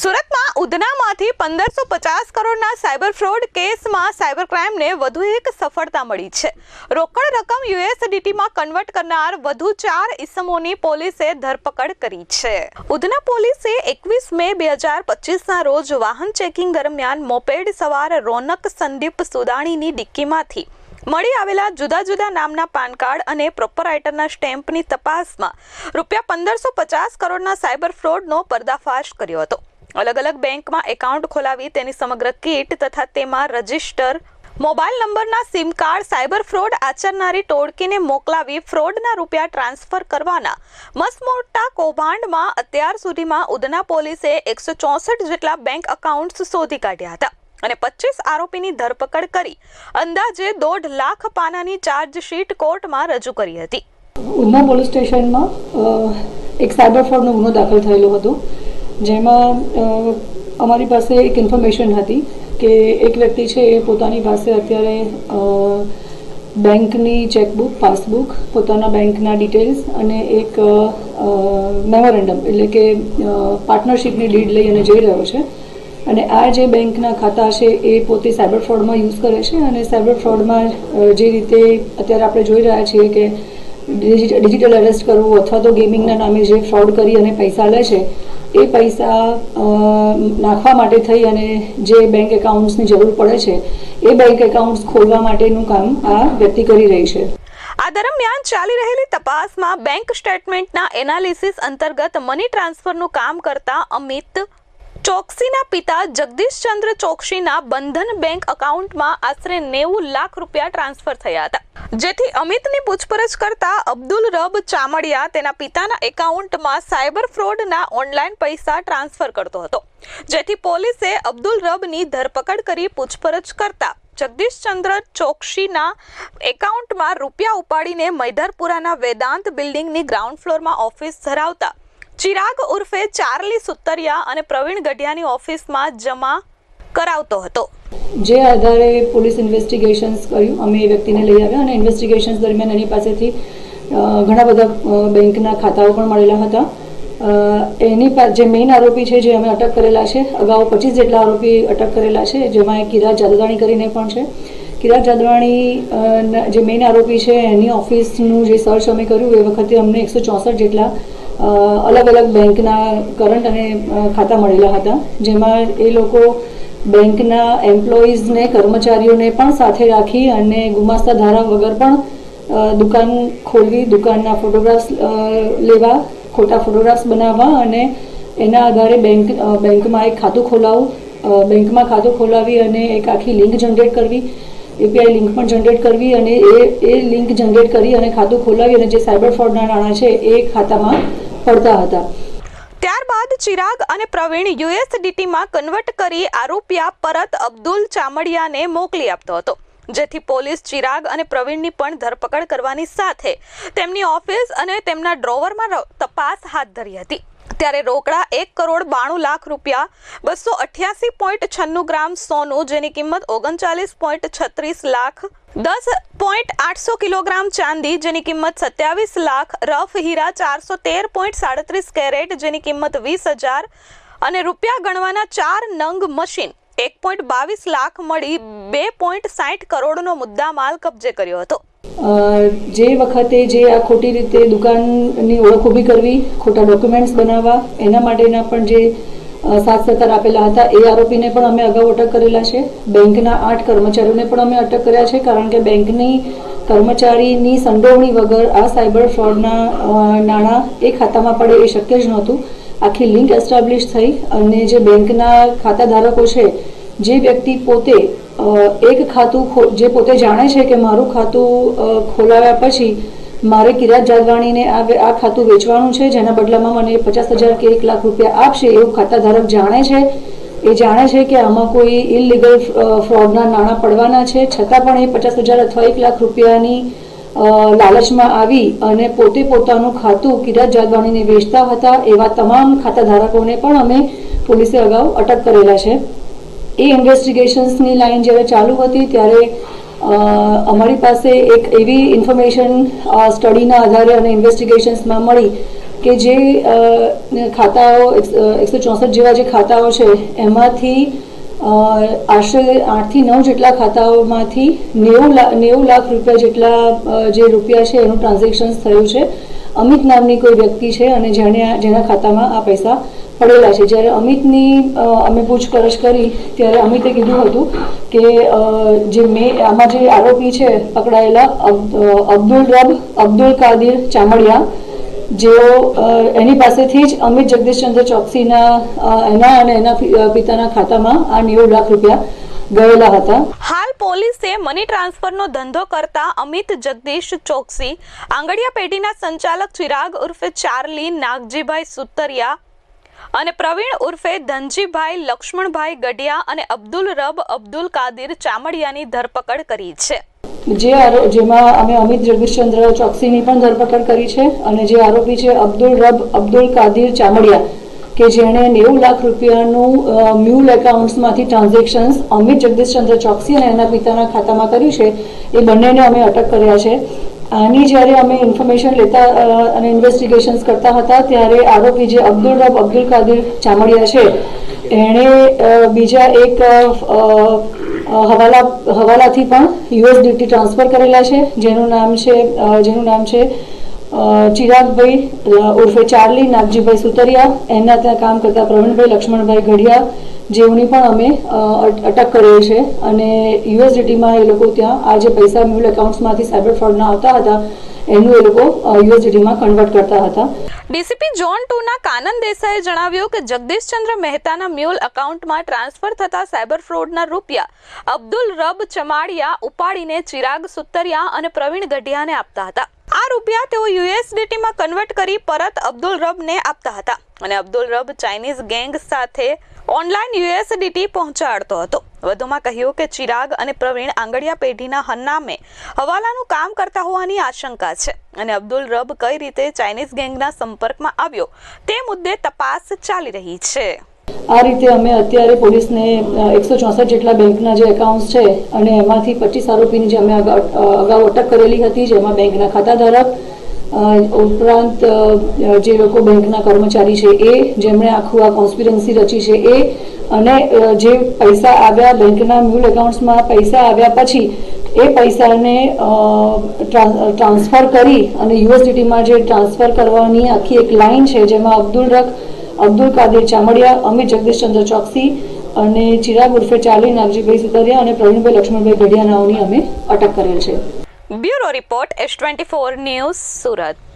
સુરતમાં ઉધનામાંથી 1550 કરોડના cyber fraud કેસમાં સાયબર ક્રાઇમને વધુ એક સફળતા મળી છે। રોકડ રકમ યુએસડીટીમાં કન્વર્ટ કરનાર વધુ 4 ઇસમોની પોલીસે ધરપકડ કરી છે। ઉધના પોલીસે 21 મે 2025ના રોજ વાહન ચેકિંગ દરમિયાન મોપેડ સવાર રોનક સંદીપ સુદાણીની ડિક્કીમાંથી મળી આવેલા જુદા જુદા નામના પાન કાર્ડ અને પ્રોપરાઇટરના સ્ટેમ્પની તપાસમાં ₹1550 કરોડના સાયબર ફ્રોડનો પર્દાફાશ કર્યો હતો। अलग अलग बैंक में एकाउंट खोलावी तेनी समग्र किट तथा तेमां रजिस्टर मोबाइल नंबरना सिम कार्ड साइबर फ्रॉड आचरनारी टोळकीने मोकलावी फ्रॉडना रूपिया ट्रांसफर करवाना मसमोटा कौभांडमां अत्यार सुधीमां उधना पोलीसे 164 जेटला बैंक अकाउंट्स शोधी काढ्या हता અને 25 આરોપીની ધરપકડ કરી અંદાજે 1.5 લાખ પાનાની ચાર્જશીટ કોર્ટમાં રજૂ કરી હતી। ઉધના પોલીસ સ્ટેશનમાં એક સાયબર ફ્રોડનો ગુનો દાખલ થયેલો હતો, જેમાં અમારી પાસે એક ઇન્ફોર્મેશન હતી કે એક વ્યક્તિ છે એ પોતાની પાસે અત્યારે બેંકની ચેકબુક, પાસબુક, પોતાના બેંકના ડિટેલ્સ અને એક મેમોરેન્ડમ એટલે કે પાર્ટનરશિપની ડીડ લઈ અને જઈ રહ્યો છે। અને આ જે બેંકના ખાતા છે એ પોતે સાયબર ફ્રોડમાં યુઝ કરે છે અને સાયબર ફ્રોડમાં જે રીતે અત્યારે આપણે જોઈ રહ્યા છીએ કે ડિજિટલ અરેસ્ટ કરવું અથવા તો ગેમિંગના નામે જે ફ્રોડ કરી અને પૈસા લે છે એ પૈસા નાખવા માટે થઈ અને જે બેંક એકાઉન્ટ્સની જરૂર પડે છે એ બેંક એકાઉન્ટ્સ ખોલવા માટેનું કામ આ વ્યક્તિ કરી રહી છે। આ દરમિયાન ચાલી રહેલી તપાસમાં બેંક સ્ટેટમેન્ટના એનાલિસિસ અંતર્ગત મની ટ્રાન્સફરનું કામ કરતા અમિત ચોકસીના પિતા જગદીશચંદ્ર ચોકસીના બંધન બેંક અકાઉન્ટમાં આશરે 90 લાખ રૂપિયા ટ્રાન્સફર થયા હતા, જેથી અમિતની પૂછપરછ કરતા અબ્દુલ રબ ચામડિયા તેના પિતાના એકાઉન્ટમાં સાયબર ફ્રોડના ઓનલાઈન પૈસા ટ્રાન્સફર કરતો હતો, જેથી પોલીસે અબ્દુલ રબની ધરપકડ કરી પૂછપરછ કરતા જગદીશચંદ્ર ચોકસીના એકાઉન્ટમાં રૂપિયા ઉપાડીને મૈધરપુરાના વેદાંત બિલ્ડિંગની ગ્રાઉન્ડ ફ્લોરમાં ઓફિસ ધરાવતા ચિરાગ ઉર્ફે ચાર્લી સુતરિયા અને પ્રવીણ ગઢિયાની ઓફિસમાં જમા કરાવતો હતો। જે આધારે પોલીસ ઇન્વેસ્ટિગેશન્સ કર્યું, અમે એ વ્યક્તિને લઈ આવ્યા અને ઇન્વેસ્ટિગેશન્સ દરમિયાન એની પાસેથી ઘણા બધા બેંકના ખાતાઓ પણ મળેલા હતા। એની જે મેઇન આરોપી છે જે અમે અટક કરેલા છે, અગાઉ 25 જેટલા આરોપી અટક કરેલા છે, જેમાં એક કિરાજ જાદવાણી કરીને પણ છે। કિરાજ જાદવાણી જે મેઇન આરોપી છે એની ઓફિસનું જે સર્ચ અમે કર્યું એ વખતે અમને 164 જેટલા અલગ અલગ બેંકના કરંટ અને ખાતા મળેલા હતા, જેમાં એ લોકો બેંકના એમ્પ્લોઈઝને, કર્મચારીઓને પણ સાથે રાખી અને ગુમાસ્તા ધારા વગર પણ દુકાન ખોલવી, દુકાનના ફોટોગ્રાફ્સ લેવા, ખોટા ફોટોગ્રાફ્સ બનાવવા અને એના આધારે બેંકમાં એક ખાતું ખોલાવવું, બેંકમાં ખાતું ખોલાવી અને એક આખી લિંક જનરેટ કરવી, એપીઆઈ લિંક પણ જનરેટ કરવી અને એ લિંક જનરેટ કરી અને ખાતું ખોલાવી અને જે સાયબર ફ્રોડના નાણાં છે એ ખાતામાં પડતા હતા। ત્યારબાદ ચિરાગ અને પ્રવીણ યુએસડીટીમાં કન્વર્ટ કરી આ રૂપિયા પરત અબ્દુલ ચામડિયાને મોકલી આપતો હતો, જેથી પોલીસ ચિરાગ અને પ્રવીણની પણ ધરપકડ કરવાની સાથે તેમની ઓફિસ અને તેમના ડ્રોવરમાં તપાસ હાથ ધરી હતી। ત્યારે રોકડા 1,92 લાખ રૂપિયા, 288.96 ગ્રામ સોનું જેની કિંમત 39.36 લાખ, 10.800 કિલોગ્રામ ચાંદી જેની કિંમત 27 લાખ, રફ હીરા 413.37 કેરેટ જેની કિંમત 20,000 અને રૂપિયા ગણવાના 4 નંગ મશીન 1.22 લાખ મળી 2.60 કરોડનો મુદ્દામાલ કબજે કર્યો હતો। જે વખતે જે આ ખોટી રીતે દુકાનની ઓળખ ઊભી કરવી, ખોટા ડોક્યુમેન્ટ્સ બનાવવા, એના માટેના પણ જે સાથ સહકાર આપેલા હતા એ આરોપીને પણ અમે અગાઉ અટક કરેલા છે। બેંકના 8 કર્મચારીઓને પણ અમે અટક કર્યા છે, કારણ કે બેંકની કર્મચારીની સંડોવણી વગર આ સાયબર ફ્રોડના નાણાં એ ખાતામાં પડે એ શક્ય જ નહોતું। આખી લિંક એસ્ટાબ્લિશ થઈ અને જે બેંકના ખાતા ધારકો છે, જે વ્યક્તિ પોતે એક ખાતું જે પોતે જાણે છે કે મારું ખાતું ખોલાવ્યા પછી મારે કિરાજ જાદવાણીને આ ખાતું વેચવાનું છે, જેના બદલામાં મને 50,000 કે 1 લાખ રૂપિયા આપશે એવું ખાતા ધારક જાણે છે। એ જાણે છે કે આમાં કોઈ ઇલીગલ ફ્રોડના નાણાં પડવાના છે, છતાં પણ એ 50,000 અથવા 1 લાખ રૂપિયાની લાલચમાં આવી અને પોતે પોતાનું ખાતું કિરાજ જાદવાણીને વેચતા હતા એવા તમામ ખાતા ધારકોને પણ અમે પોલીસે અગાઉ અટક કરેલા છે। એ ઇન્વેસ્ટિગેશન્સની લાઈન જ્યારે ચાલુ હતી ત્યારે અમારી પાસે એક એવી ઇન્ફોર્મેશન સ્ટડીના આધારે અને ઇન્વેસ્ટિગેશન્સમાં મળી કે જે ખાતાઓ 164 જેવા જે ખાતાઓ છે એમાંથી આશરે 8 થી 9 જેટલા ખાતાઓમાંથી 90 લાખ રૂપિયા જેટલા જે રૂપિયા છે એનું ટ્રાન્ઝેક્શન થયું છે. અમિત નામની કોઈ વ્યક્તિ છે અને જેના ખાતામાં આ પૈસા પડેલા છે. જ્યારે અમિતની અમે પૂછપરછ કરી ત્યારે અમિતે કીધું હતું કે આમાં જે આરોપી છે પકડાયેલા અબ્દુલ કાદિર ચામડિયા, જેઓ એની પાસેથી જ અમિત જગદીશચંદ્ર ચોકસીના એના અને એના પિતાના ખાતામાં આ 90 લાખ રૂપિયા ગયેલા હતા. હાલ પોલીસે મની ટ્રાન્સફરનો ધંધો કરતા અમિત જગદીશ ચોકસી, આંગડિયા પેઢીના સંચાલક ચિરાગ ઉર્ફે ચાર્લી નાગજીભાઈ સુતરિયા અને પ્રવીણ ઉર્ફે ધનજીભાઈ લક્ષ્મણભાઈ ગઢિયા અને અબ્દુલ કાદિર ચામડિયાની ધરપકડ કરી છે. જેમાં અમે અમિત જગદીશચંદ્ર ચોકસીની પણ ધરપકડ કરી છે અને જે આરોપી છે અબ્દુલ કાદિર ચામડિયા કે જેણે 90 લાખ રૂપિયાનું મ્યુલ એકાઉન્ટ્સમાંથી ટ્રાન્ઝેક્શન્સ અમિત જગદીશચંદ્ર ચોકસી અને એના પિતાના ખાતામાં કર્યું છે, એ બંનેને અમે અટક કર્યા છે. આની જ્યારે અમે ઇન્ફોર્મેશન લેતા અને ઇન્વેસ્ટિગેશન્સ કરતા હતા ત્યારે આરોપી જે અબ્દુલ કાદિર ચામડિયા છે એણે બીજા એક હવાલાથી પણ યુએસડીટી ટ્રાન્સફર કરેલા છે, જેનું નામ છે ચિરાગભાઈ ઉર્ફે ચાર્લી નાગજીભાઈ સુતરિયા. એના ત્યાં કામ કરતા પ્રવીણભાઈ લક્ષ્મણભાઈ ગઢિયા, જેઓની પણ અમે અટક કરેલ છે અને યુએસડીટીમાં એ લોકો ત્યાં આ જે પૈસા મ્યુલ એકાઉન્ટ્સમાંથી સાયબર ફ્રોડના આવતા હતા એનું એ લોકો યુએસડીટીમાં કન્વર્ટ કરતા હતા. ડીસીપી ઝોન 2 ના કાનન દેસાઈએ જણાવ્યું કે જગદીશચંદ્ર મહેતાના મ્યુલ એકાઉન્ટમાં ટ્રાન્સફર થતા સાયબર ફ્રોડના રૂપિયા અબ્દુલ ચમાડિયા ઉપાડીને ચિરાગ સુતરિયા અને પ્રવીણ ગઢિયાને આપતા હતા. આ રૂપિયા તેઓ યુએસડીટીમાં કન્વર્ટ કરી પરત અબ્દુલને આપતા હતા અને અબ્દુલ ચાઇનીઝ ગેંગ સાથે ઓનલાઈન યુએસડીટી પહોંચાડતો હતો. વધુમાં કહ્યું કે ચિરાગ અને પ્રવીણ આંગડિયા પેઢીના નામે હવાલાનું કામ કરતા હોવાની આશંકા છે અને અબ્દુલ કઈ રીતે ચાઇનીઝ ગેંગના સંપર્કમાં આવ્યો તે મુદ્દે તપાસ ચાલી રહી છે. આ રીતે અમે અત્યારે પોલીસને 164 જેટલા બેંકના જે એકાઉન્ટ્સ છે અને એમાંથી 25 આરોપીની જે અમે અગાઉ અટક કરેલી હતી, જેમાં બેંકના ખાતાધારક ઉપરાંત જે લોકો બેંકના કર્મચારી છે એ, જેમણે આખું આ કોન્સ્પિરન્સી રચી છે એ, અને જે પૈસા આવ્યા બેંકના મ્યુલ એકાઉન્ટ્સમાં પૈસા આવ્યા પછી એ પૈસાને ટ્રાન્સફર કરી અને યુએસડીટીમાં જે ટ્રાન્સફર કરવાની આખી એક લાઈન છે, જેમાં અબ્દુલ કાદિર ચામડિયા, અમિત જગદીશચંદ્ર ચોકસી અને ચિરાગ ઉર્ફે ચાર્લી નાગજીભાઈ સુતરિયા અને પ્રવીણભાઈ લક્ષ્મણભાઈ ગઢિયા નાઓની અમે અટક કરેલ છે. Bureau report S24 news, Surat.